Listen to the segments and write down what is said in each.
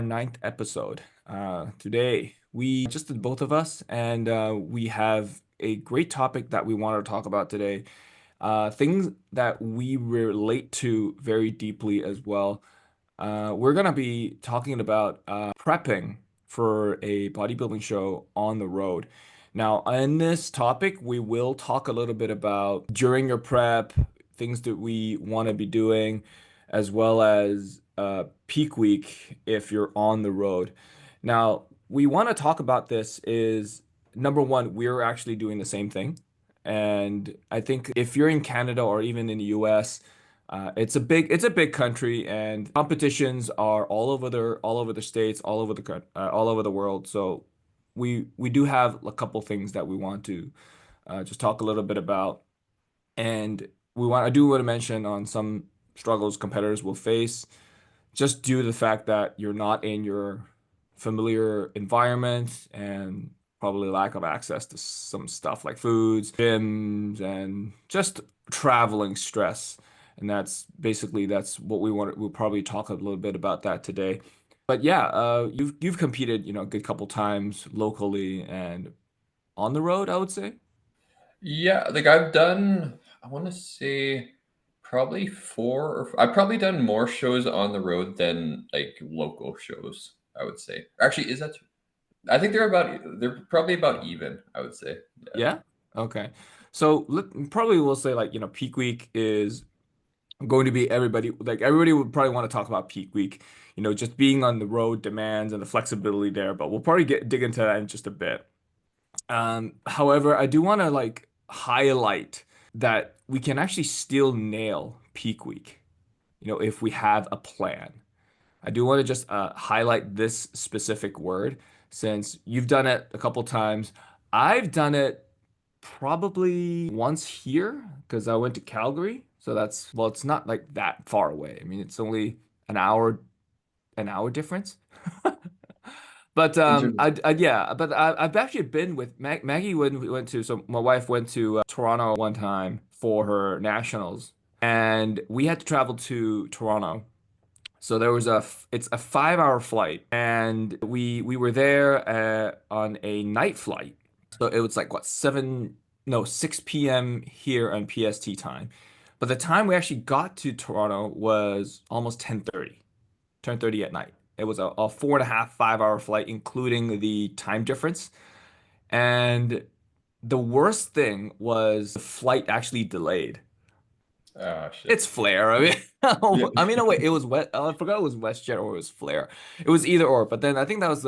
our ninth episode. Today, we just the both of us, and we have a great topic that we want to talk about today. Things that we relate to very deeply as well. We're gonna be talking about prepping for a bodybuilding show on the road. Now, in this topic, we will talk a little bit about during your prep, things that we want to be doing, as well as peak week if you're on the road. Now, we want to talk about this is number one, we're actually doing the same thing. And I think if you're in Canada or even in the US, it's a big country, and competitions are all over the states, all over the world. So we do have a couple things that we want to just talk a little bit about, and I do want to mention on some struggles competitors will face just due to the fact that you're not in your familiar environment and probably lack of access to some stuff like foods, gyms, and just traveling stress. And that's what we'll probably talk a little bit about that today. But yeah, you've competed, a good couple times locally and on the road, I would say. Yeah, like I've done, I want to say probably I've probably done more shows on the road than like local shows, I would say. Actually, is that true? I think they're probably about even, I would say. Yeah. Yeah. Okay. So probably we'll say like, peak week is going to be everybody would probably want to talk about peak week, just being on the road demands and the flexibility there, but we'll probably dig into that in just a bit. However, I do want to like highlight that we can actually still nail peak week, if we have a plan. I do want to just highlight this specific word since you've done it a couple times. I've done it probably once here because I went to Calgary. So well, it's not like that far away. I mean, it's only an hour, an hour difference. But In terms of, yeah, but I've actually been with Maggie when we went to, so my wife went to Toronto one time for her nationals, and we had to travel to Toronto. So it's a 5 hour flight, and we were there on a night flight. So it was like what, 6 p.m. here on PST time. But the time we actually got to Toronto was almost 10:30 at night. It was a 4.5, 5 hour flight, including the time difference. And the worst thing was the flight actually delayed. shit. It's Flair. I mean, Yeah. I mean, no, wait, it was West. I forgot it was WestJet or it was Flair. It was either or. But then I think that was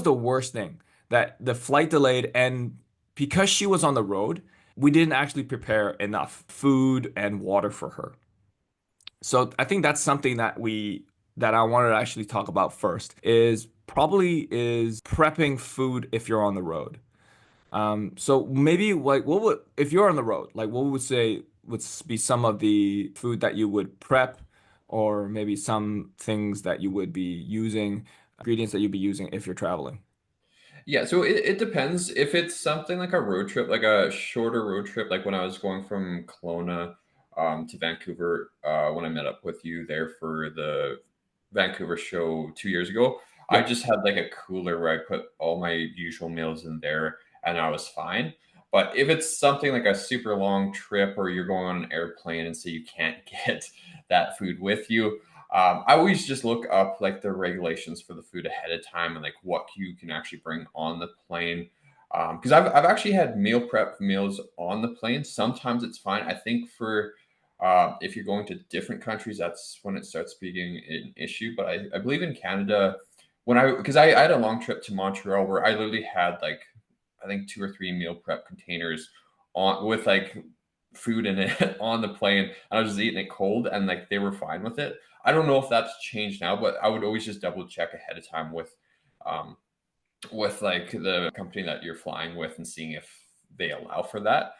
the worst thing, that the flight delayed, and because she was on the road, we didn't actually prepare enough food and water for her. So I think that's something that I wanted to actually talk about first is prepping food if you're on the road. So maybe like if you're on the road, like what would say would be some of the food that you would prep, or maybe some things that you would be using, ingredients that you'd be using if you're traveling. Yeah, so it depends. If it's something like a road trip, like a shorter road trip, like when I was going from Kelowna to Vancouver, when I met up with you there for the Vancouver show 2 years ago, I Yep. just had like a cooler where I put all my usual meals in there and I was fine. But if it's something like a super long trip or you're going on an airplane and so you can't get that food with you, I always just look up like the regulations for the food ahead of time and like what you can actually bring on the plane. Because I've actually had meal prep meals on the plane. Sometimes it's fine. I think for if you're going to different countries, that's when it starts being an issue. But I believe in Canada, because I had a long trip to Montreal where I literally had like I think two or three meal prep containers on with like food in it on the plane, and I was just eating it cold, and like they were fine with it. I don't know if that's changed now, but I would always just double check ahead of time um, with like the company that you're flying with and seeing if they allow for that.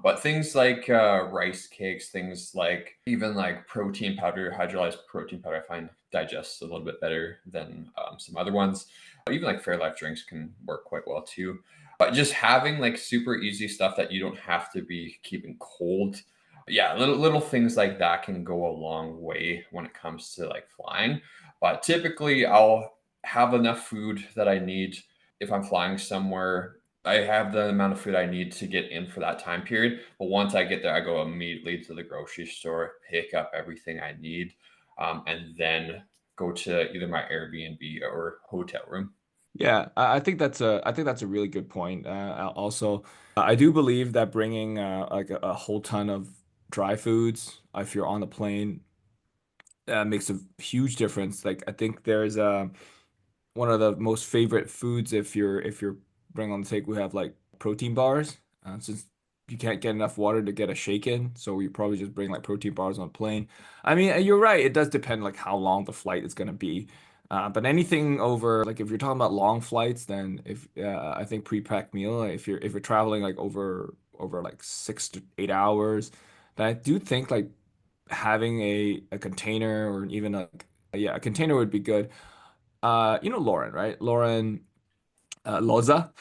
But things like rice cakes, things like even like protein powder, hydrolyzed protein powder, I find digests a little bit better than some other ones. Even like Fairlife drinks can work quite well too. But just having like super easy stuff that you don't have to be keeping cold, yeah, little things like that can go a long way when it comes to like flying. But typically, I'll have enough food that I need if I'm flying somewhere. I have the amount of food I need to get in for that time period. But once I get there, I go immediately to the grocery store, pick up everything I need, and then go to either my Airbnb or hotel room. Yeah, I think that's a really good point. Also, I do believe that bringing like a whole ton of dry foods if you're on the plane makes a huge difference. Like I think there's one of the most favorite foods if you're bringing on the take, we have like protein bars. Since you can't get enough water to get a shake in, so you probably just bring like protein bars on a plane. I mean, you're right. It does depend like how long the flight is going to be. But anything over like if you're talking about long flights, then if I think pre-packed meal. If you're traveling like over like 6 to 8 hours, then I do think like having a container or even a container would be good. You know Lauren, right? Lauren Loza.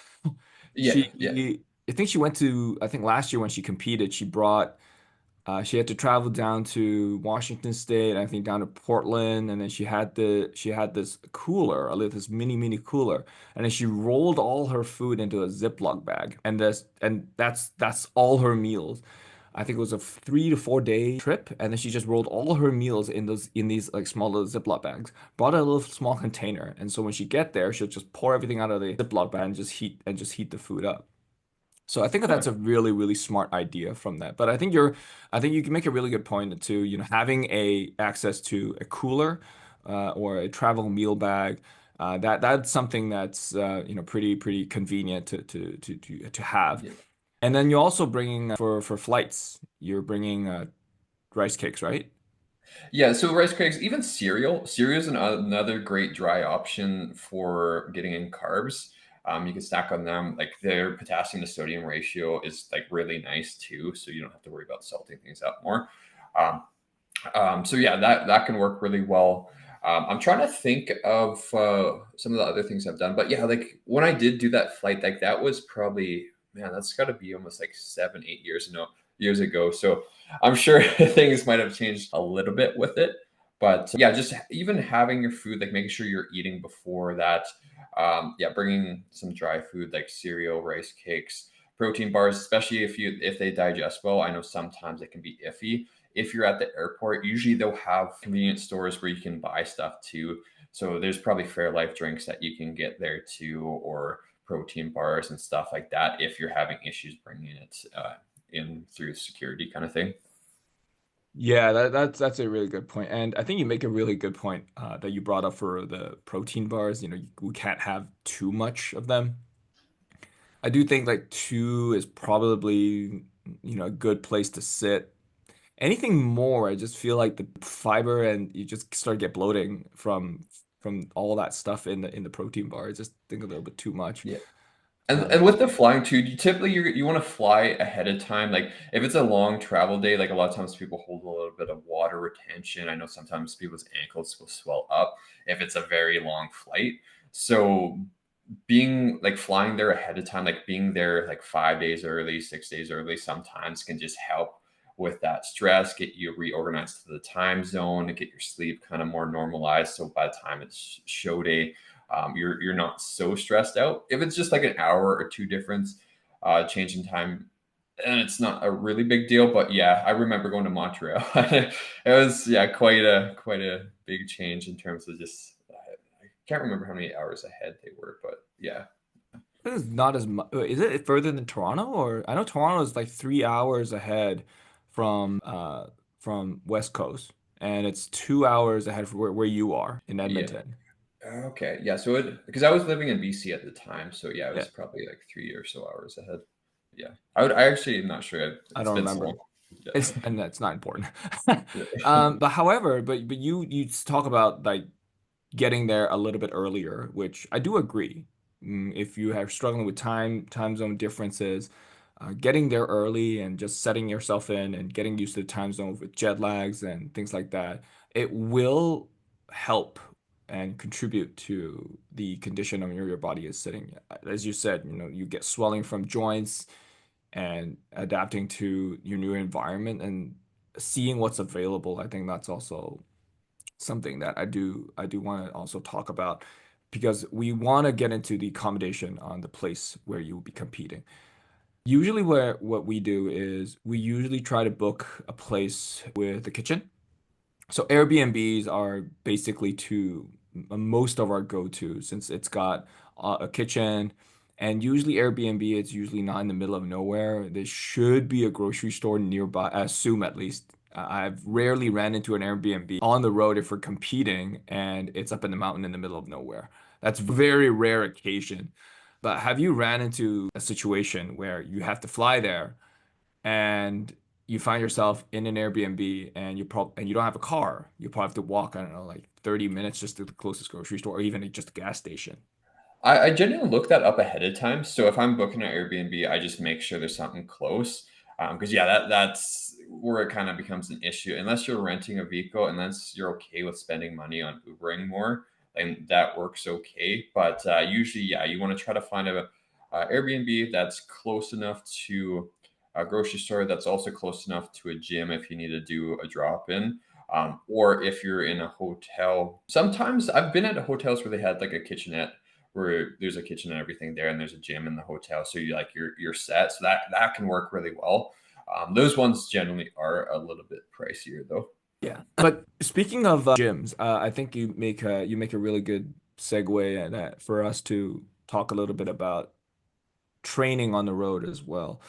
Yeah, yeah, I think she went to, I think last year when she competed, she had to travel down to Washington State, I think down to Portland, and then she had this cooler, this mini cooler, and then she rolled all her food into a Ziploc bag, and that's all her meals. I think it was a 3 to 4 day trip, and then she just rolled all her meals in these like small little Ziploc bags, brought a little small container, and so when she get there, she'll just pour everything out of the Ziploc bag and just heat the food up. So I think that that's a really smart idea from that. But I think you can make a really good point too. You know, having a access to a cooler or a travel meal bag, that's something that's you know pretty convenient to have. yeah. And then you're also bringing for flights, you're bringing rice cakes, right? Yeah, so rice cakes, even cereal. Cereal is another great dry option for getting in carbs. You can snack on them. Like their potassium to sodium ratio is like really nice too, so you don't have to worry about salting things up more. Um, so yeah, that can work really well. I'm trying to think of some of the other things I've done, but yeah, like when I did do that flight, like that was probably man, that's got to be almost like 7, 8 years years ago. So I'm sure things might have changed a little bit with it, but yeah, just even having your food, like making sure you're eating before that. Yeah, bringing some dry food like cereal, rice cakes, protein bars, especially if they digest well. I know sometimes it can be iffy if you're at the airport, usually they'll have convenience stores where you can buy stuff too. So there's probably Fairlife drinks that you can get there too, or protein bars and stuff like that if you're having issues bringing it in through security kind of thing. Yeah, that's a really good point. And I think you make a really good point that you brought up for the protein bars. You know, we can't have too much of them. I do think like two is probably, you know, a good place to sit. Anything more, I just feel like the fiber and you just start get bloating from all that stuff in the protein bar. I just think a little bit too much. Yeah. Uh, And with the flying too, you typically you want to fly ahead of time. Like if it's a long travel day, like a lot of times people hold a little bit of water retention. I know sometimes people's ankles will swell up if it's a very long flight. So being like flying there ahead of time, like being there like 5 days early, 6 days early, sometimes can just help with that stress, get you reorganized to the time zone, and get your sleep kind of more normalized. So by the time it's show day, you're not so stressed out. If it's just like an hour or two difference, change in time, and it's not a really big deal. But yeah, I remember going to Montreal. It was yeah quite a big change in terms of just I can't remember how many hours ahead they were, but yeah, it's not as much. Is it further than Toronto? Or I know Toronto is like 3 hours ahead from West Coast, and it's 2 hours ahead from where you are in yeah. Edmonton. Okay, yeah. So it because I was living in BC at the time, so yeah, it Yeah, was probably like 3 or so hours ahead. Yeah, I actually am not sure. I It's don't been so long. remember. Yeah, It's and that's not important. yeah. But however, but you talk about like getting there a little bit earlier, which I do agree. If you are struggling with time zone differences, getting there early and just setting yourself in and getting used to the time zone with jet lags and things like that, it will help and contribute to the condition of your body is sitting. As you said, you know, you get swelling from joints and adapting to your new environment and seeing what's available. I think that's also something that I do want to also talk about because we want to get into the accommodation on the place where you will be competing. Usually what we do is we usually try to book a place with a kitchen. So Airbnbs are basically to most of our go-to since it's got a kitchen, and usually Airbnb it's usually not in the middle of nowhere. There should be a grocery store nearby, I assume at least. I've rarely ran into an Airbnb on the road if we're competing and it's up in the mountain in the middle of nowhere. That's very rare occasion. But have you ran into a situation where you have to fly there and you find yourself in an Airbnb and you don't have a car. You probably have to walk, I don't know, like 30 minutes just to the closest grocery store or even just a gas station. I generally look that up ahead of time. So if I'm booking an Airbnb, I just make sure there's something close. Because yeah, that's where it kind of becomes an issue. Unless you're renting a vehicle, unless you're okay with spending money on Ubering more, then that works okay. But usually, yeah, you want to try to find a Airbnb that's close enough to a grocery store, that's also close enough to a gym if you need to do a drop in. Or if you're in a hotel, sometimes I've been at hotels where they had like a kitchenette where there's a kitchen and everything there, and there's a gym in the hotel, so you're set. So that can work really well. Those ones generally are a little bit pricier though. Yeah. But speaking of gyms, I think you make a really good segue for us to talk a little bit about training on the road as well.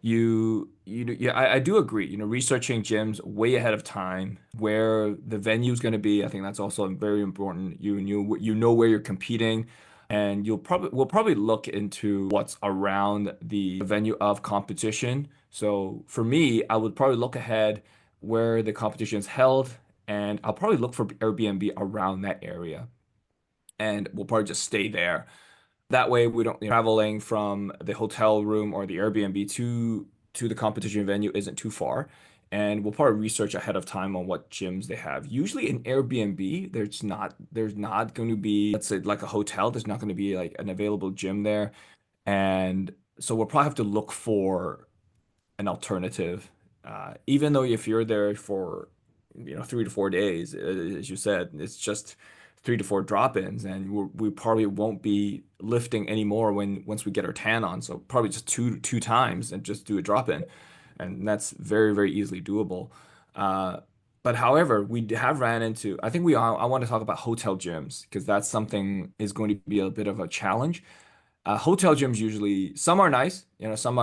Yeah, I do agree. Researching gyms way ahead of time, where the venue is going to be. I think that's also very important. You know where you're competing, and we'll probably look into what's around the venue of competition. So for me, I would probably look ahead where the competition is held, and I'll probably look for Airbnb around that area, and we'll probably just stay there. That way, we don't traveling from the hotel room or the Airbnb to the competition venue isn't too far. And we'll probably research ahead of time on what gyms they have. Usually in Airbnb, there's not going to be, let's say like a hotel, there's not going to be like an available gym there. And so we'll probably have to look for an alternative. Even though if you're there for 3 to 4 days, as you said, it's just 3 to 4 drop-ins, and we probably won't be lifting anymore once we get our tan on. So probably just two times and just do a drop-in, and that's very very easily doable. Uh, but however, we have ran into. I think I want to talk about hotel gyms because that's something is going to be a bit of a challenge. Hotel gyms usually some are nice, some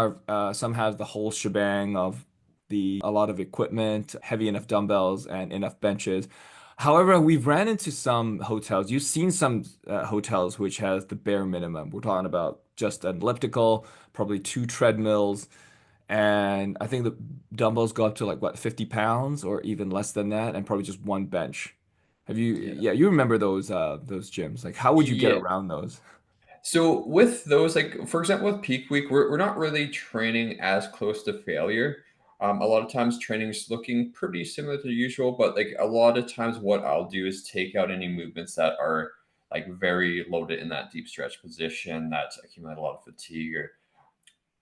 have the whole shebang of the a lot of equipment, heavy enough dumbbells and enough benches. However, we've ran into some hotels. You've seen some hotels which has the bare minimum. We're talking about just an elliptical, probably two treadmills, and I think the dumbbells go up to like what, 50 pounds or even less than that, and probably just one bench. Yeah. Yeah, you remember those gyms. Like how would you get Yeah. around those? So with those, like for example, with peak week, we're not really training as close to failure. A lot of times training is looking pretty similar to usual, but like a lot of times what I'll do is take out any movements that are like very loaded in that deep stretch position that accumulate a lot of fatigue or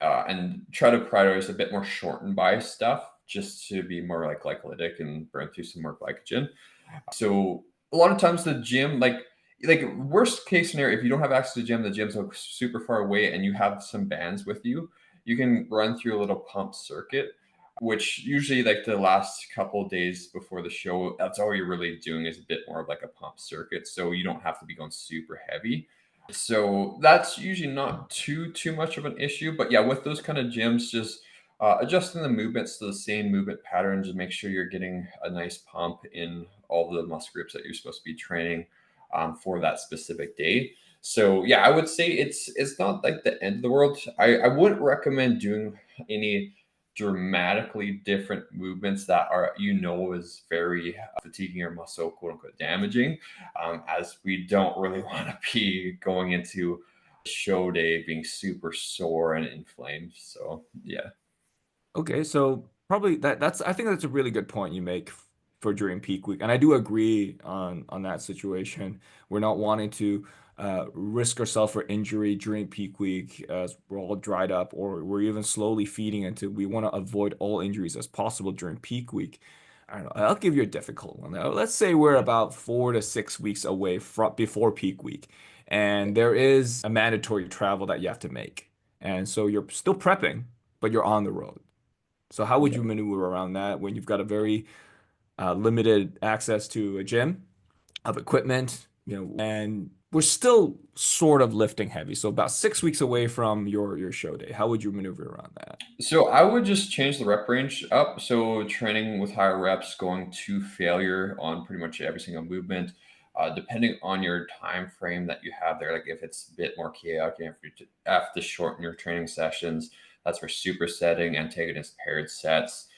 and try to prioritize a bit more shortened by stuff just to be more like glycolytic and burn through some more glycogen. So a lot of times the gym, like worst case scenario, if you don't have access to the gym, the gym's like super far away, and you have some bands with you, you can run through a little pump circuit, which usually like the last couple of days before the show, that's all you're really doing is a bit more of like a pump circuit. So you don't have to be going super heavy. So that's usually not too much of an issue. But yeah, with those kind of gyms, just adjusting the movements to the same movement patterns and make sure you're getting a nice pump in all the muscle groups that you're supposed to be training for that specific day. So yeah, I would say it's not like the end of the world. I wouldn't recommend doing any dramatically different movements that are is very fatiguing or muscle quote unquote damaging, as we don't really want to be going into show day being super sore and inflamed. So yeah. Okay, so probably that's I think that's a really good point you make for during peak week, and I do agree on that situation. We're not wanting to risk ourselves for injury during peak week as we're all dried up, or we're even slowly feeding into. We want to avoid all injuries as possible during peak week. I don't know. I'll give you a difficult one. Let's say we're about 4 to 6 weeks away from before peak week, and there is a mandatory travel that you have to make. And so you're still prepping, but you're on the road. So how would Yeah. you maneuver around that when you've got a very limited access to a gym, of equipment, and we're still sort of lifting heavy. So about 6 weeks away from your show day. How would you maneuver around that? So I would just change the rep range up. So training with higher reps, going to failure on pretty much every single movement, depending on your time frame that you have there. Like if it's a bit more chaotic, you have to shorten your training sessions. That's where supersetting, antagonist paired sets,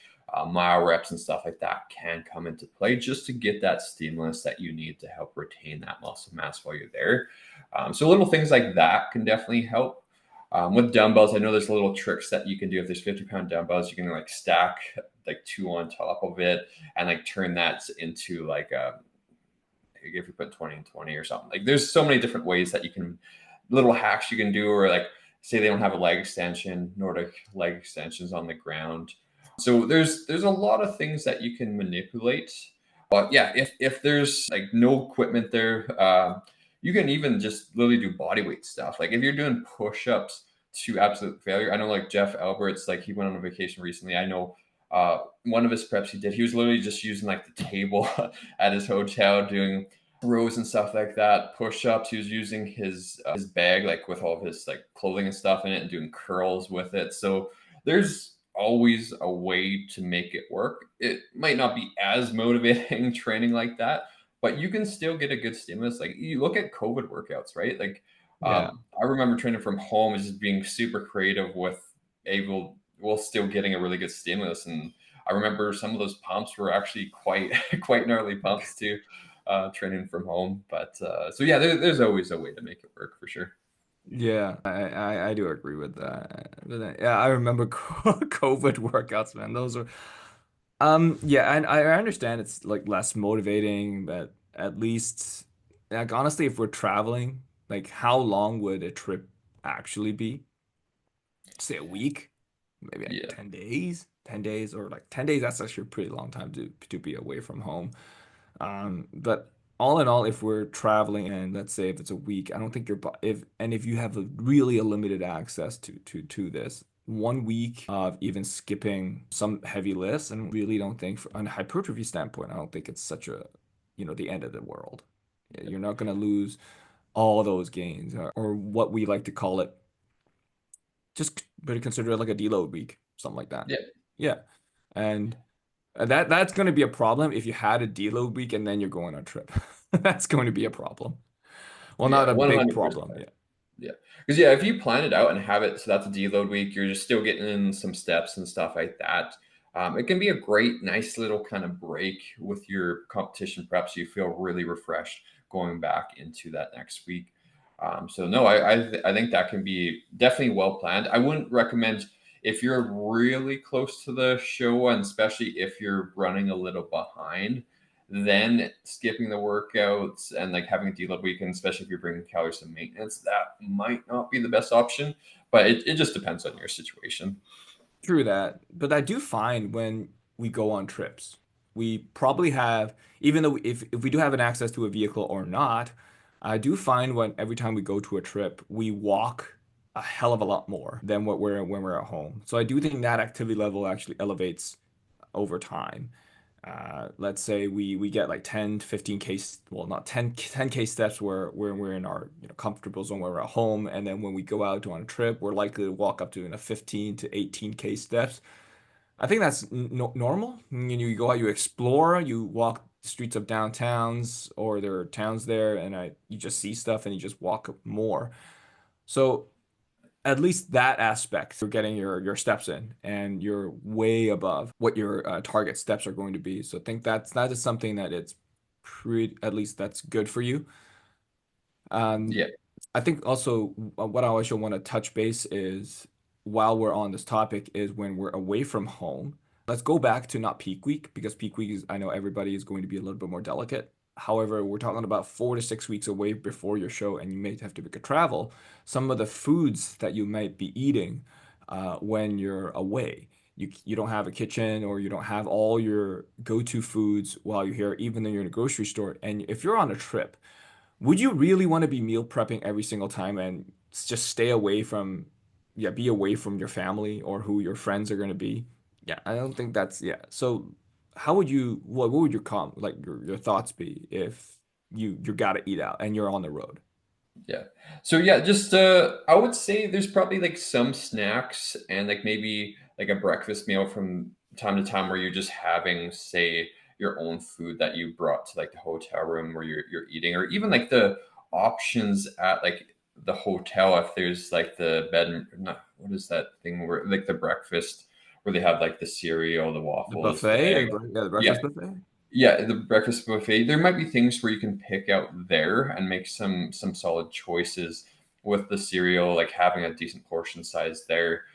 mile reps, and stuff like that can come into play just to get that stimulus that you need to help retain that muscle mass while you're there. So little things like that can definitely help. With dumbbells, I know there's little tricks that you can do. If there's 50-pound dumbbells, you can like stack like two on top of it and like turn that into like if you put 20 and 20 or something. Like there's so many different ways that you can little hacks you can do, or like say they don't have a leg extension, Nordic leg extensions on the ground. So there's a lot of things that you can manipulate. But yeah, if there's like no equipment there, you can even just literally do body weight stuff. Like if you're doing push-ups to absolute failure, I know like Jeff Alberts, like he went on a vacation recently. I know one of his preps he did, he was literally just using like the table at his hotel doing rows and stuff like that, push-ups. He was using his bag like with all of his like clothing and stuff in it and doing curls with it. So there's always a way to make it work. It might not be as motivating training like that, but you can still get a good stimulus. Like you look at COVID workouts, right? Like Yeah. I remember training from home and just being super creative with able while still getting a really good stimulus. And I remember some of those pumps were actually quite quite gnarly pumps too, training from home. But so yeah, there's always a way to make it work for sure. Yeah, I do agree with that. Yeah, I remember COVID workouts, man. Those are yeah, and I understand it's like less motivating, but at least like honestly, if we're traveling, like how long would a trip actually be? Say a week? Maybe like Yeah, 10 days? 10 days or like 10 days, that's actually a pretty long time to be away from home. But all in all, if we're traveling and let's say if it's a week, I don't think if you have really a limited access to this, 1 week of even skipping some heavy lifts, and really don't think on a hypertrophy standpoint, I don't think it's such a, the end of the world. Yeah, you're not going to lose all those gains or what we like to call it, just better consider it like a deload week, something like that. yeah, Yeah. And that's going to be a problem if you had a deload week and then you're going on a trip. That's going to be a problem. Well, not yeah, a big 100%. problem. Yeah. Yeah. Because yeah, if you plan it out and have it so that's a deload week, you're just still getting in some steps and stuff like that. It can be a great, nice little kind of break with your competition prep, so you feel really refreshed going back into that next week. So no, I think that can be definitely well planned. I wouldn't recommend if you're really close to the show, and especially if you're running a little behind, then skipping the workouts and like having a deload weekend, especially if you're bringing calories to maintenance, that might not be the best option. But it just depends on your situation. True that. But I do find when we go on trips, we probably have, even though if we do have an access to a vehicle or not, I do find when every time we go to a trip, we walk a hell of a lot more than what we're when we're at home. So I do think that activity level actually elevates over time. Let's say we get like 10 to 15K, well, not 10K steps where we're in our comfortable zone where we're at home. And then when we go out on a trip, we're likely to walk up to 15 to 18K steps. I think that's no normal. You go out, you explore, you walk the streets of downtowns or there are towns there, and you just see stuff and you just walk more. So at least that aspect, you're getting your steps in and you're way above what your target steps are going to be. So I think that is something that it's pretty, at least that's good for you. Um, Yeah, I think also what I also want to touch base is while we're on this topic is when we're away from home. Let's go back to not peak week because peak week is, I know everybody is going to be a little bit more delicate. However, we're talking about 4 to 6 weeks away before your show, and you may have to make a travel. Some of the foods that you might be eating when you're away. you don't have a kitchen or you don't have all your go-to foods while you're here, even though you're in a grocery store. And if you're on a trip, would you really want to be meal prepping every single time and just stay away from, yeah, be away from your family or who your friends are going to be? Yeah, I don't think that's, yeah. So how would you, what would your your thoughts be if you got to eat out and you're on the road? Yeah. So yeah, just I would say there's probably like some snacks and like maybe like a breakfast meal from time to time where you're just having, say, your own food that you brought to like the hotel room where you're eating, or even like the options at like the hotel if there's like the bed and not what is that thing where like the breakfast where they have like the cereal, the The waffles, the buffet, egg. yeah, the Yeah, breakfast buffet. yeah, the breakfast buffet. There might be things where you can pick out there and make some solid choices with the cereal, like having a decent portion size there,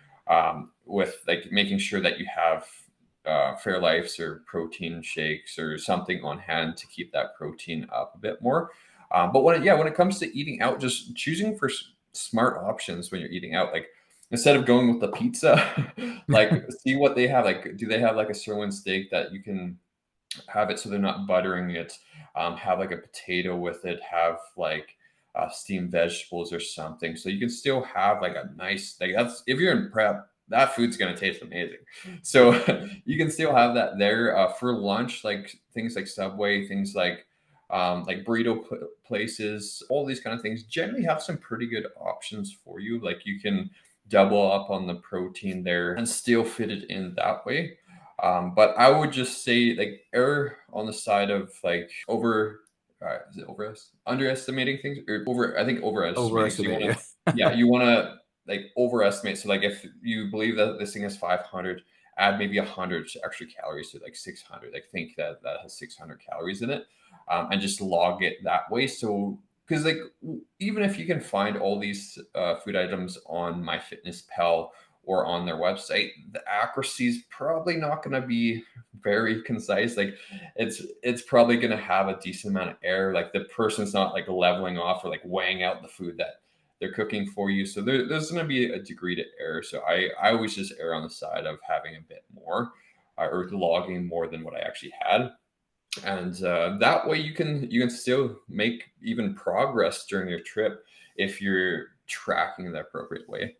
with like making sure that you have Fairlifes or protein shakes or something on hand to keep that protein up a bit more. But when it comes to eating out, just choosing for smart options when you're eating out, like instead of going with the pizza, like see what they have. Like, do they have like a sirloin steak that you can have it so they're not buttering it, have like a potato with it, have like steamed vegetables or something, so you can still have like a nice, like that's if you're in prep, that food's going to taste amazing. So Yeah. you can still have that there for lunch, like things like Subway, things like burrito places, all these kind of things generally have some pretty good options for you. Like you can double up on the protein there and still fit it in that way. But I would just say like err on the side of like is it underestimating things or over? I think overestimating. So you Overestimate, want to, yeah. yeah, you want to like overestimate. So like if you believe that this thing has 500, add maybe 100 extra calories to like 600. Like think that that has 600 calories in it, and just log it that way. So because like even if you can find all these food items on MyFitnessPal or on their website, the accuracy is probably not going to be very concise. Like it's probably going to have a decent amount of error. Like the person's not like leveling off or like weighing out the food that they're cooking for you. So there's going to be a degree to error. So I always just err on the side of having a bit more or logging more than what I actually had. And that way you can still make even progress during your trip if you're tracking the appropriate way.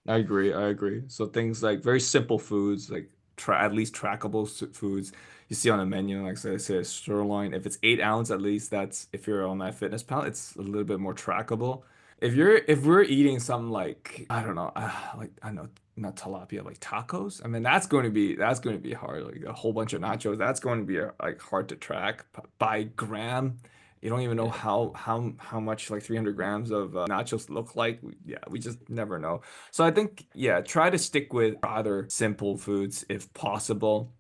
I agree. I agree. So things like very simple foods, like tra at least trackable foods you see on the menu, like say a sirloin. If it's 8 ounce, at least that's if you're on that fitness pal, it's a little bit more trackable. If we're eating something like I don't know, like I know not tilapia, like tacos. I mean that's going to be hard. Like a whole bunch of nachos, that's going to be like hard to track by gram. You don't even know Yeah. how much like 300 grams of nachos look like. Yeah, we just never know. So I think yeah, try to stick with rather simple foods if possible.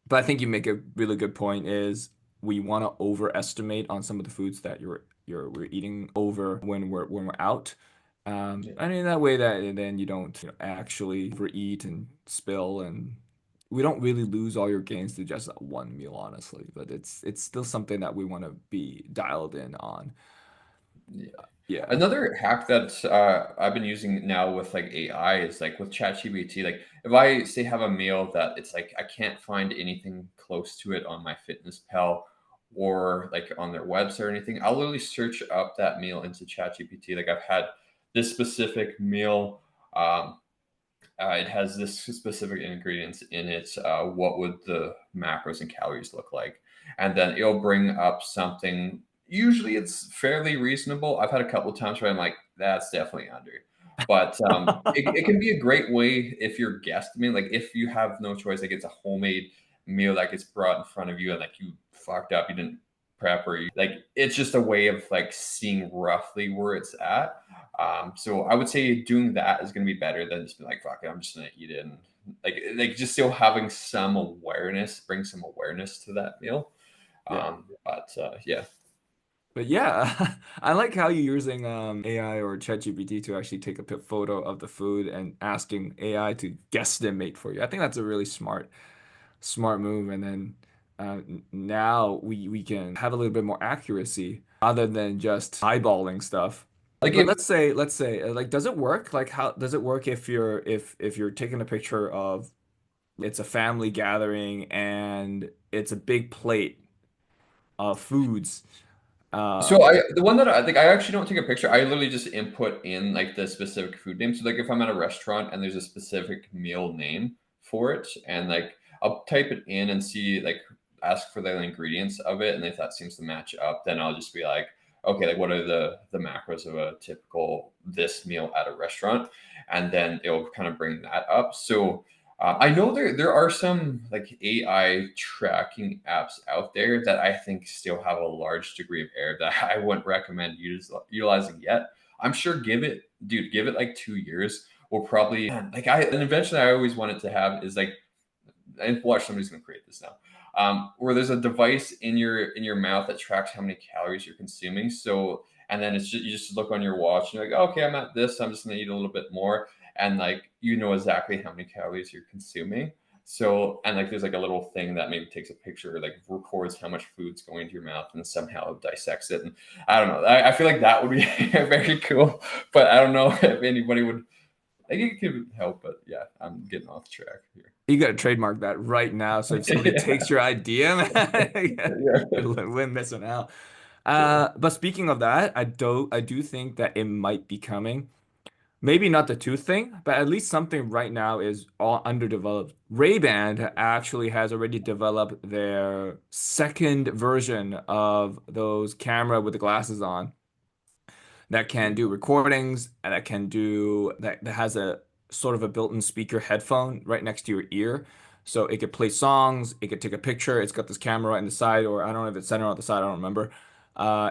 But I think you make a really good point is we want to overestimate on some of the foods that we're eating over when we're out. I mean that way that and then you don't actually overeat and spill and we don't really lose all your gains to just that one meal, honestly. But it's still something that we want to be dialed in on. Yeah. Yeah. Another hack that I've been using now with like AI is like with ChatGPT. Like if I say have a meal that it's like I can't find anything close to it on my Fitness Pal or like on their website or anything, I'll literally search up that meal into ChatGPT. Like I've had this specific meal. Um, it has this specific ingredients in it. What would the macros and calories look like? And then it'll bring up something. Usually it's fairly reasonable. I've had a couple of times where I'm like, that's definitely under. But it can be a great way if you're guesstimating. Like if you have no choice, like it's a homemade meal that gets brought in front of you and like you fucked up, you didn't prep or you like it's just a way of like seeing roughly where it's at. So I would say doing that is going to be better than just being like, fuck it, I'm just going to eat it. And like just still having some awareness, bring some awareness to that meal. Yeah. But yeah, But yeah, I like how you're using AI or ChatGPT to actually take a photo of the food and asking AI to guesstimate for you. I think that's a really smart move. And then now we can have a little bit more accuracy rather than just eyeballing stuff. like But if let's say like does it work? Like how does it work if you're if you're taking a picture of it's a family gathering and it's a big plate of foods. So Um, the one that I think I actually don't take a picture. I literally just input in like the specific food name. So like if I'm at a restaurant and there's a specific meal name for it, and like I'll type it in and see like ask for the ingredients of it, and if that seems to match up, then I'll just be like, okay, like what are the macros of a typical this meal at a restaurant, and then it'll kind of bring that up. So I know there are some like AI tracking apps out there that I think still have a large degree of error that I wouldn't recommend utilizing yet. I'm sure give it like 2 years. We'll probably like an invention I always wanted to have is like, and watch somebody's gonna create this now. Where there's a device in your mouth that tracks how many calories you're consuming. So and then it's just you just look on your watch and you're like, okay, I'm at this. I'm just gonna eat a little bit more, and like you know exactly how many calories you're consuming. So and like there's like a little thing that maybe takes a picture, like records how much food's going to your mouth, and somehow dissects it. And I don't know. I feel like that would be very cool, but I don't know if anybody would. I think it could help, but yeah, I'm getting off track here. you got to trademark that right now. So if somebody takes your idea, man, Yeah. we're missing out. Yeah. But speaking of that, I do think that it might be coming. Maybe not the tooth thing, but at least something right now is all underdeveloped. Ray-Ban actually has already developed their second version of those camera with the glasses on that can do recordings and that has a sort of a built-in speaker headphone right next to your ear. So it could play songs, it could take a picture. It's got this camera right in the side, or I don't know if it's center on the side, I don't remember.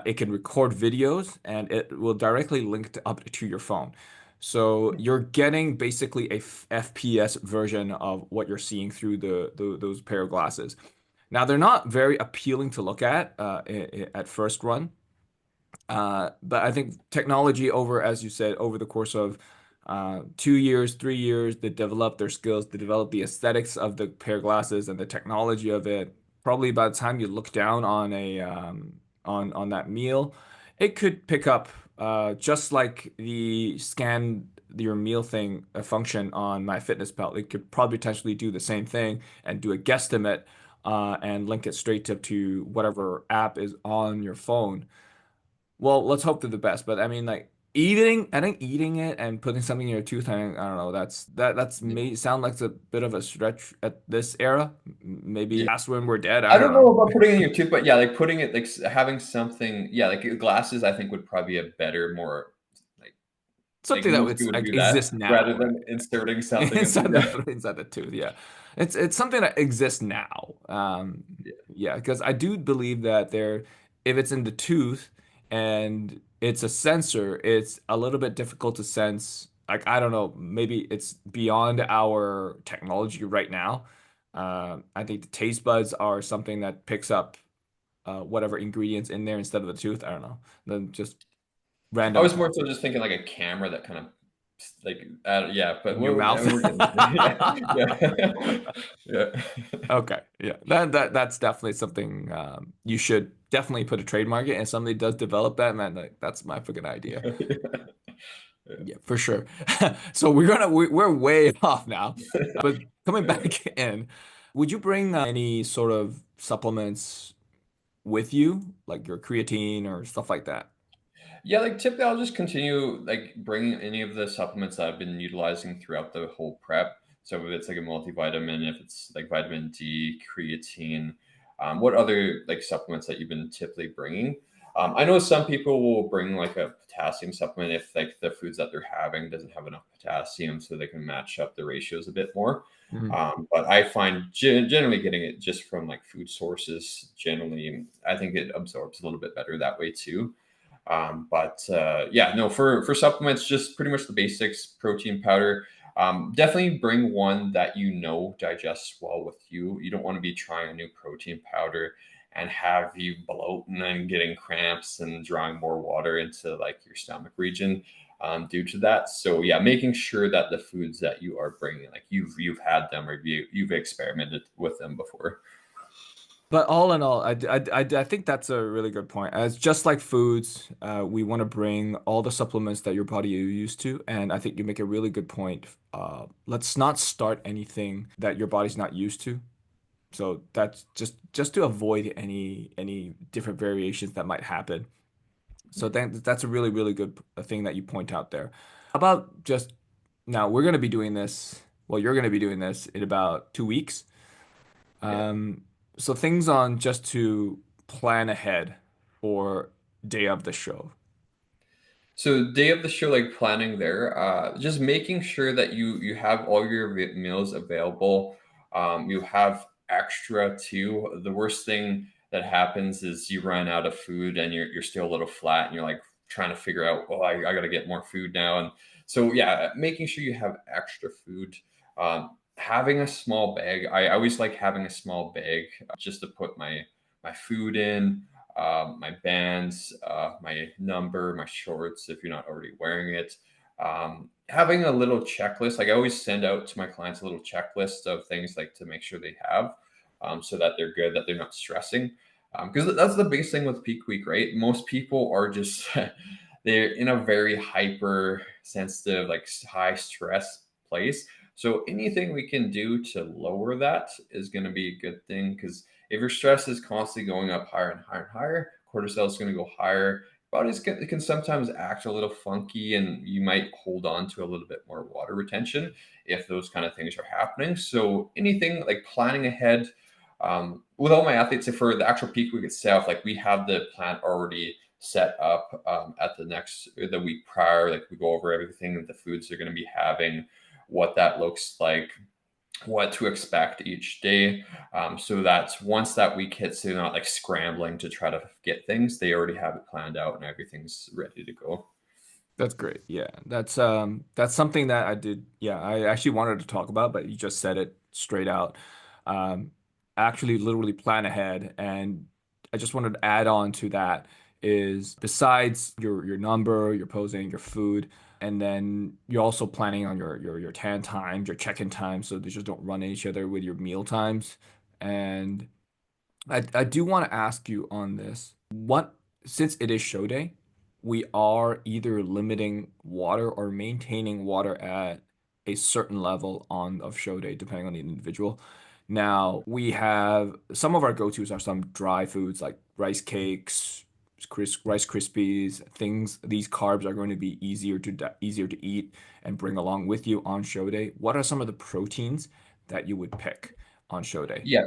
It can record videos and it will directly link up to your phone. So you're getting basically a FPS version of what you're seeing through those pair of glasses. Now they're not very appealing to look at first run. But I think technology as you said, over the course of 2 years, 3 years, they develop their skills, they develop the aesthetics of the pair of glasses and the technology of it. Probably by the time you look down on on that meal, it could pick up just like the scan your meal thing a function on MyFitnessPal. It could probably potentially do the same thing and do a guesstimate and link it straight to whatever app is on your phone. Well, let's hope for the best. But I mean, like I think eating it and putting something in your tooth, I don't know. That's Yeah. may sound like it's a bit of a stretch at this era. Maybe Yeah. that's when we're dead. I I don't don't know know. about putting it in your tooth, but yeah, like putting it like having something, yeah, like glasses, I think would probably be a better, more like Something that most would people would like do that exists now, rather right? than inserting something into Inside yeah. inside the tooth. Yeah, it's something that exists now. Yeah. Yeah, because I do believe that if it's in the tooth and it's a sensor, it's a little bit difficult to sense. Like I don't know, maybe it's beyond our technology right now. I think the taste buds are something that picks up whatever ingredients in there instead of the tooth. I don't know. Then just I random was thought more so just thinking like a camera that kind of like yeah, but in your mouth. we're getting yeah, yeah. Yeah. Okay, yeah, that's definitely something you should definitely put a trademark it. And if somebody does develop that, man, like, that's my freaking idea. Yeah, for sure. So we're way off now, but coming back in, would you bring any sort of supplements with you, like your creatine or stuff like that? Yeah, like typically I'll just continue like bringing any of the supplements that I've been utilizing throughout the whole prep. So if it's like a multivitamin, if it's like vitamin D, creatine, what other like supplements that you've been typically bringing? I know some people will bring like a potassium supplement if like the foods that they're having doesn't have enough potassium, so they can match up the ratios a bit more. Mhm. But I find generally getting it just from like food sources, generally, I think it absorbs a little bit better that way too. But yeah, no, for supplements, just pretty much the basics: protein powder. Definitely bring one that you know digests well with you. You don't want to be trying a new protein powder and have you bloating and getting cramps and drawing more water into like your stomach region due to that. So yeah, making sure that the foods that you are bringing, like you've had them or you've experimented with them before. But all in all, I think that's a really good point. As just like foods, we want to bring all the supplements that your body is used to, and I think you make a really good point. Let's not start anything that your body's not used to. So that's just to avoid any different variations that might happen. So that's a really good thing that you point out there. How about just now we're going to be doing this. Well, you're going to be doing this in about 2 weeks. Yeah. Um, so things on just to plan ahead for day of the show. So day of the show, like planning there, just making sure that you have all your meals available. You have extra too. The worst thing that happens is you run out of food and you're still a little flat and you're like trying to figure out, oh, I got to get more food now. And so yeah, making sure you have extra food. Having a small bag. I always like having a small bag just to put my food in, my bands, my number, my shorts if you're not already wearing it. Having a little checklist, like I always send out to my clients a little checklist of things like to make sure they have, so that they're good, that they're not stressing. Because that's the biggest thing with peak week, right? Most people are just they're in a very hyper sensitive, like high stress place. So anything we can do to lower that is going to be a good thing because if your stress is constantly going up higher and higher and higher, cortisol is going to go higher. Bodies can sometimes act a little funky, and you might hold on to a little bit more water retention if those kind of things are happening. So anything like planning ahead, with all my athletes, if for the actual peak week itself, like we have the plan already set up at the week prior. Like we go over everything that the foods they're going to be having, what that looks like, what to expect each day. So that's once that week hits, they're not like scrambling to try to get things. They already have it planned out and everything's ready to go. That's great. Yeah. That's something that I did. Yeah, I actually wanted to talk about, but you just said it straight out. Um, actually literally plan ahead. And I just wanted to add on to that is besides your number, your posing, your food, and then you're also planning on your tan times, your check-in times, so they just don't run each other with your meal times. And I do want to ask you on this. Since it is show day, we are either limiting water or maintaining water at a certain level on of show day, depending on the individual. Now, we have some of our go-tos are some dry foods like rice cakes, Rice Krispies, things. These carbs are going to be easier to eat and bring along with you on show day. What are some of the proteins that you would pick on show day? Yeah.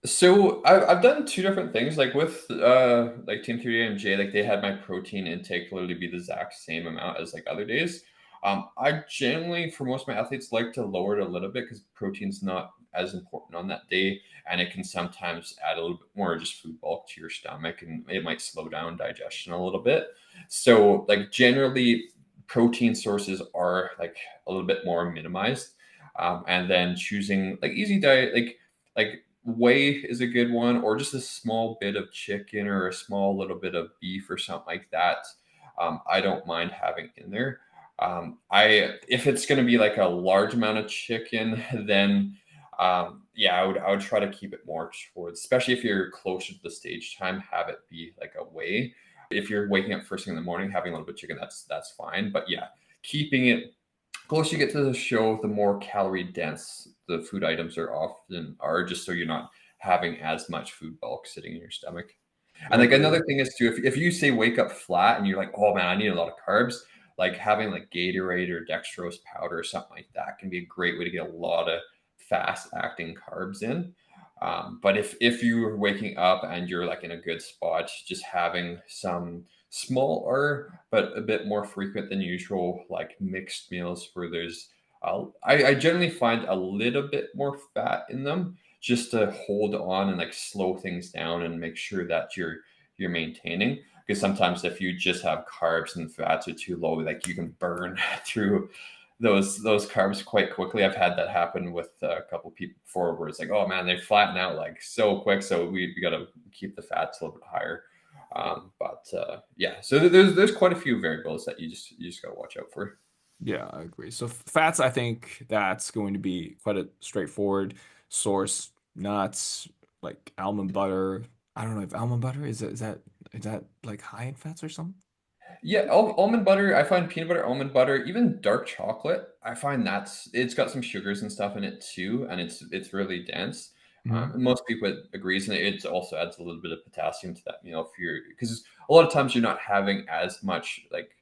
So I've done two different things. Like with like Team 3 and J, like they had my protein intake literally be the exact same amount as like other days. I generally, for most of my athletes, like to lower it a little bit because protein's not as important on that day, and it can sometimes add a little bit more just food bulk to your stomach, and it might slow down digestion a little bit. So like generally, protein sources are like a little bit more minimized, and then choosing like easy diet, like whey is a good one, or just a small bit of chicken or a small little bit of beef or something like that. I don't mind having in there. I if it's going to be like a large amount of chicken, then yeah, I would try to keep it more towards, especially if you're closer to the stage time, have it be like a whey. If you're waking up first thing in the morning, having a little bit of chicken, that's fine. But yeah, keeping it closer you get to the show, the more calorie dense the food items are, just so you're not having as much food bulk sitting in your stomach. And like Agree. another thing is too, if you say wake up flat and you're like, oh man, I need a lot of carbs, like having like Gatorade or dextrose powder or something like that can be a great way to get a lot of fast acting carbs in. But if you're waking up and you're like in a good spot, just having some smaller but a bit more frequent than usual, like mixed meals where there's I generally find a little bit more fat in them just to hold on and like slow things down and make sure that you're maintaining. Because sometimes if you just have carbs and fats are too low, like you can burn through those carbs quite quickly. I've had that happen with a couple people before, where it's like, oh man, they flatten out like so quick. So we got to keep the fats a little bit higher. But yeah, so there's quite a few variables that you just got to watch out for. Yeah, I agree. So fats, I think that's going to be quite a straightforward source. Nuts. like almond butter. I don't know if almond butter is that like high in fats or something? Yeah, almond butter. I find peanut butter, almond butter, even dark chocolate. I find it's got some sugars and stuff in it too, and it's really dense. Mhm. And most people agrees, and it also adds a little bit of potassium to that meal if you're because a lot of times you're not having as much like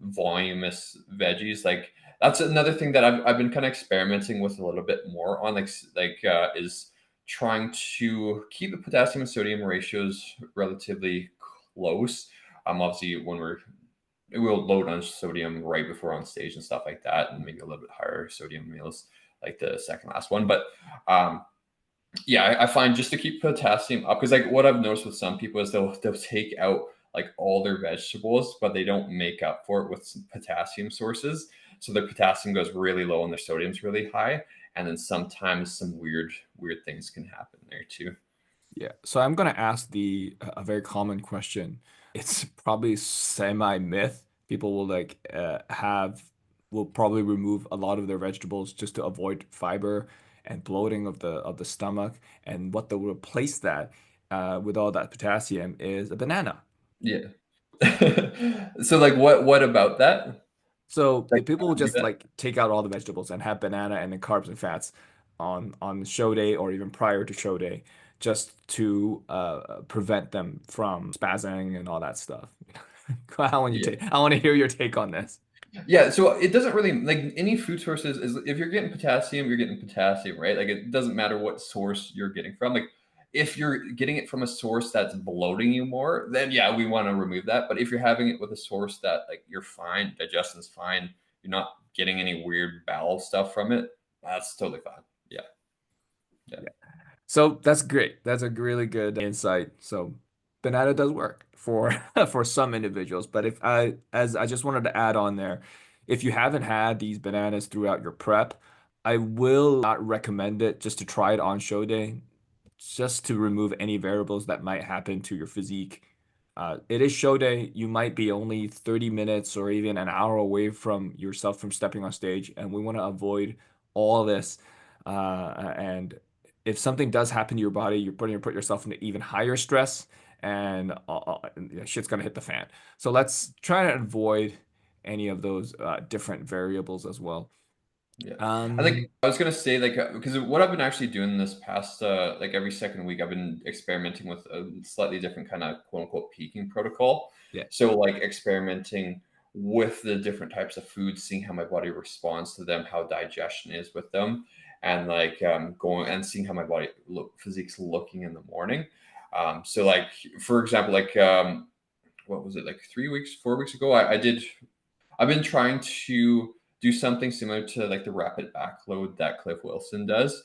voluminous veggies. Like that's another thing that I've been kind of experimenting with a little bit more on, is trying to keep the potassium and sodium ratios relatively close. Obviously, we'll load on sodium right before on stage and stuff like that, and maybe a little bit higher sodium meals like the second last one. But yeah, I find just to keep potassium up because like what I've noticed with some people is they'll take out like all their vegetables, but they don't make up for it with some potassium sources. So their potassium goes really low and their sodium's really high, and then sometimes some weird things can happen there too. Yeah. So I'm gonna ask the a very common question. It's probably semi myth. People will will probably remove a lot of their vegetables just to avoid fiber and bloating of the stomach. And what they'll replace that with all that potassium is a banana. Yeah. So like what about that? So Like if people will do just that? like take out all the vegetables and have banana and then carbs and fats on show day or even prior to show day, just to prevent them from spazzing and all that stuff. Yeah. I want to hear your take on this. Yeah, so it doesn't really like any food sources is if you're getting potassium, right? Like it doesn't matter what source you're getting from. Like if you're getting it from a source that's bloating you more, then yeah, we want to remove that. But if you're having it with a source that like you're fine, digestion's fine, you're not getting any weird bowel stuff from it, that's totally fine. Yeah. Yeah. Yeah. So that's great. That's a really good insight. So banana does work for for some individuals, but if I as I just wanted to add on there, if you haven't had these bananas throughout your prep, I will not recommend it just to try it on show day, just to remove any variables that might happen to your physique. It is show day. You might be only 30 minutes or even an hour away from yourself from stepping on stage, and we want to avoid all this. And if something does happen to your body, you're putting to put yourself into even higher stress, and shit's gonna hit the fan. So let's try to avoid any of those different variables as well. Yeah. I think Um, I was gonna say like because what I've been actually doing this past like every second week, I've been experimenting with a slightly different kind of quote unquote peaking protocol. yeah. So like experimenting with the different types of foods, seeing how my body responds to them, how digestion is with them, and like going and seeing how my physique's looking in the morning. So like for example, like what was it like 3 weeks, 4 weeks ago? I've been trying to do something similar to like the rapid backload that Cliff Wilson does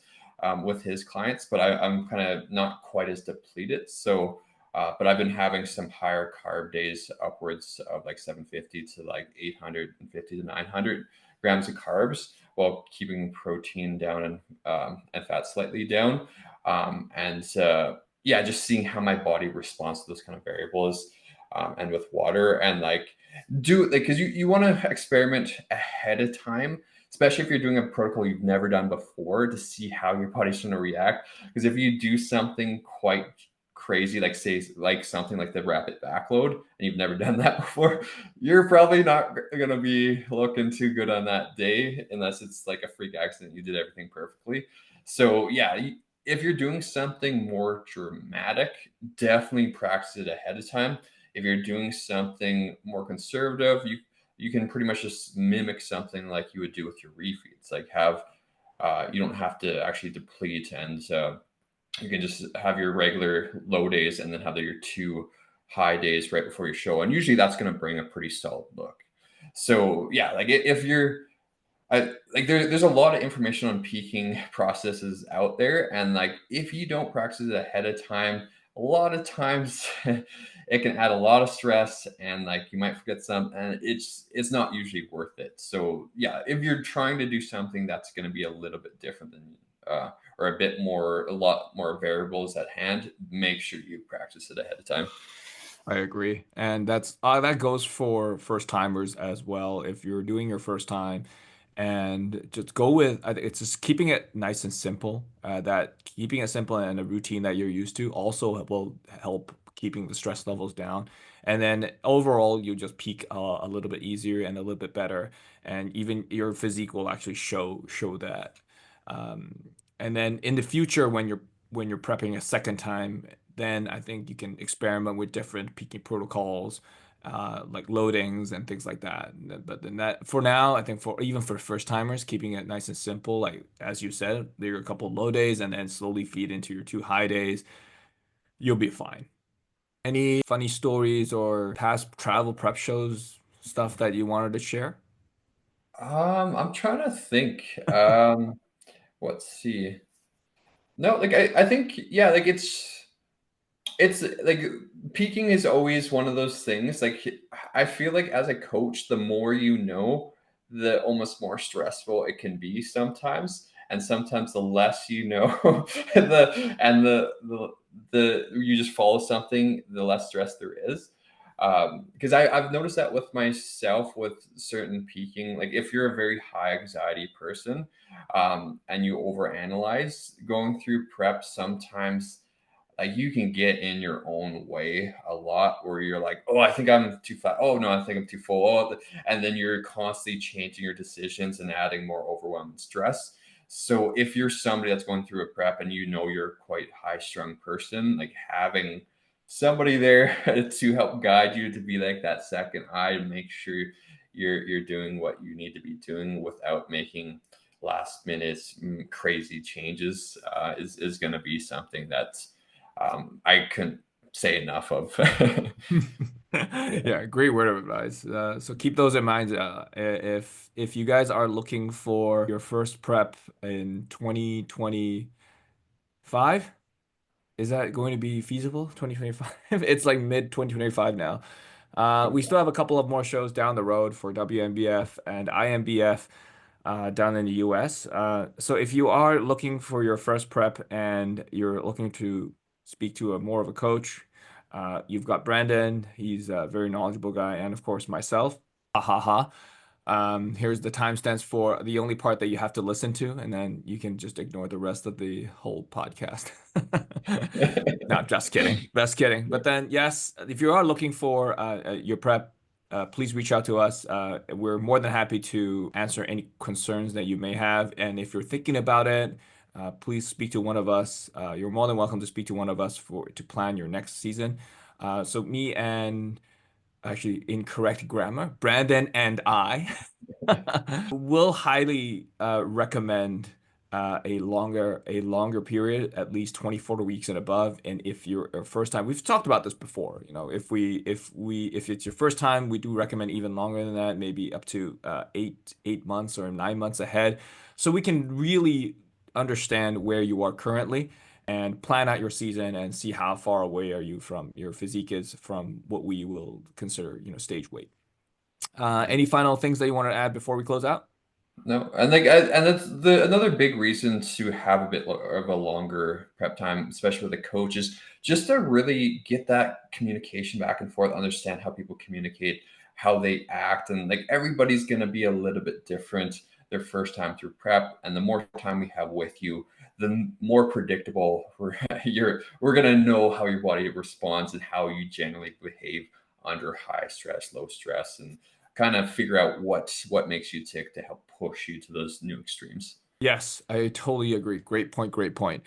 with his clients, but I'm kind of not quite as depleted. So, but I've been having some higher carb days, upwards of like 750 to like 850 to 900 grams of carbs, while keeping protein down and fat slightly down. Yeah, just seeing how my body responds to those kind of variables, and with water and like do like because you want to experiment ahead of time, especially if you're doing a protocol you've never done before, to see how your body's going to react. Because if you do something quite crazy, like say like something like the rapid backload, and you've never done that before, you're probably not going to be looking too good on that day unless it's like a freak accident, you did everything perfectly. So yeah, if you're doing something more dramatic, definitely practice it ahead of time. If you're doing something more conservative, you can pretty much just mimic something like you would do with your refeeds. Like have you don't have to actually deplete, and you can just have your regular low days and then have your two high days right before your show. And usually that's going to bring a pretty solid look. So yeah, like if you're like there's a lot of information on peaking processes out there, and like if you don't practice it ahead of time, a lot of times it can add a lot of stress, and like you might forget some, and it's not usually worth it. So yeah, if you're trying to do something that's going to be a little bit different than or a lot more variables at hand, make sure you practice it ahead of time. I agree. And that goes for first timers as well. If you're doing your first time and just go with it's just keeping it nice and simple. That keeping it simple and a routine that you're used to also will help keeping the stress levels down. And then overall, you just peak a little bit easier and a little bit better, and even your physique will actually show that. Um, and then in the future, when you're prepping a second time, then I think you can experiment with different peaking protocols, like loadings and things like that. But then that for now, I think for even for first timers, keeping it nice and simple, like as you said, there are a couple low days and then slowly feed into your two high days. You'll be fine. Any funny stories or past travel prep shows stuff that you wanted to share? I'm trying to think. Let's see. No, like I think yeah, like it's like peaking is always one of those things. Like I feel like as a coach, the more you know, the almost more stressful it can be sometimes. And sometimes the less you know, the you just follow something, the less stress there is. Because I've noticed that with myself with certain peaking, like if you're a very high anxiety person, and you overanalyze going through prep, sometimes like you can get in your own way a lot where you're like, oh, I think I'm too fat. Oh no, I think I'm too full. Oh, and then you're constantly changing your decisions and adding more overwhelm and stress. So if you're somebody that's going through a prep and you know you're quite high strung person, like having somebody there to help guide you to be like that second eye to make sure you're doing what you need to be doing without making last minute crazy changes is going to be something that's I couldn't say enough of. Yeah, great word of advice. So keep those in mind. If you guys are looking for your first prep in 2025, is that going to be feasible? 2025? It's like mid 2025 now. We still have a couple of more shows down the road for WNBF and IMBF down in the US. So if you are looking for your first prep and you're looking to speak to a more of a coach, you've got Brandon. He's a very knowledgeable guy, and of course myself. Ha ha ha. Here's the timestamps for the only part that you have to listen to, and then you can just ignore the rest of the whole podcast. No, just kidding. Just kidding. But then, yes, if you are looking for your prep, please reach out to us. We're more than happy to answer any concerns that you may have. And if you're thinking about it, please speak to one of us. You're more than welcome to speak to one of us for to plan your next season. So me and actually incorrect grammar, Brandon and I will highly recommend a longer period, at least 24 weeks and above. And if you're a first time, we've talked about this before. You know, if it's your first time, we do recommend even longer than that, maybe up to 8 months or 9 months ahead, so we can really understand where you are currently and plan out your season and see how far away are you from your physique is from what we will consider, stage weight. Any final things that you want to add before we close out? No, and and that's the another big reason to have a bit of a longer prep time, especially with a coach, is just to really get that communication back and forth, understand how people communicate, how they act, and like everybody's going to be a little bit different their first time through prep, and the more time we have with you, the more predictable we're going to know how your body responds and how you generally behave under high stress, low stress, and kind of figure out what makes you tick to help push you to those new extremes. Yes, I totally agree. Great point, great point.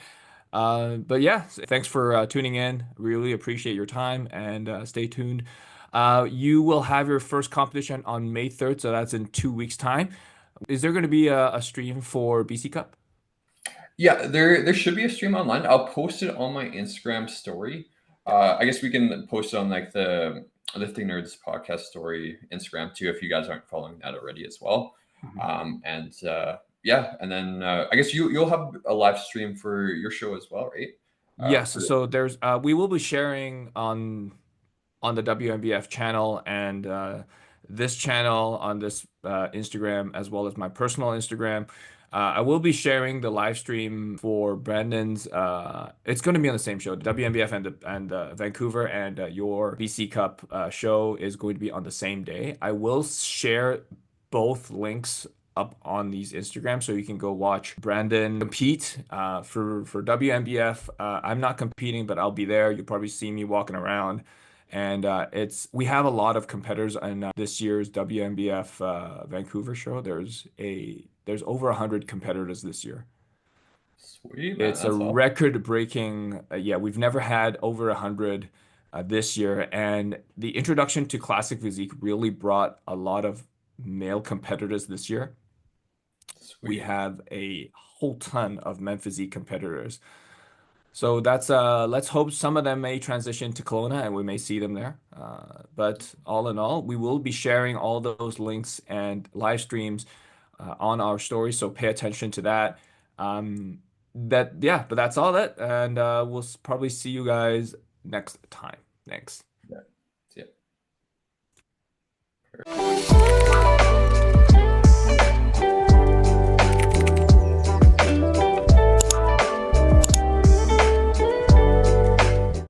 But yeah, thanks for tuning in. Really appreciate your time and stay tuned. You will have your first competition on May 3rd, so that's in 2 weeks' time. Is there going to be a stream for BC Cup? Yeah, there should be a stream online. I'll post it on my Instagram story. I guess we can post it on like the Lifting Nerds podcast story Instagram too if you guys aren't following that already as well. Mhm. And yeah, and then I guess you'll have a live stream for your show as well, right? Yes, For so there's we will be sharing on the WMBF channel and this channel on this Instagram as well as my personal Instagram. I will be sharing the live stream for Brandon's. It's going to be on the same show, the WMBF and Vancouver and your BC Cup show is going to be on the same day. I will share both links up on these Instagrams, so you can go watch Brandon compete for WNBF. I'm not competing, but I'll be there. You'll probably see me walking around. And it's we have a lot of competitors in this year's WNBF Vancouver show. There's over 100 competitors this year. Sweet, man. It's a That's all. record-breaking. Yeah, we've never had over 100 this year, and the introduction to classic physique really brought a lot of male competitors this year. We Sweet. have a whole ton of men physique competitors. So that's let's hope some of them may transition to Kelowna and we may see them there. But all in all, we will be sharing all those links and live streams on our story, so pay attention to that. That yeah, but that's all that, and we'll probably see you guys next time. Thanks.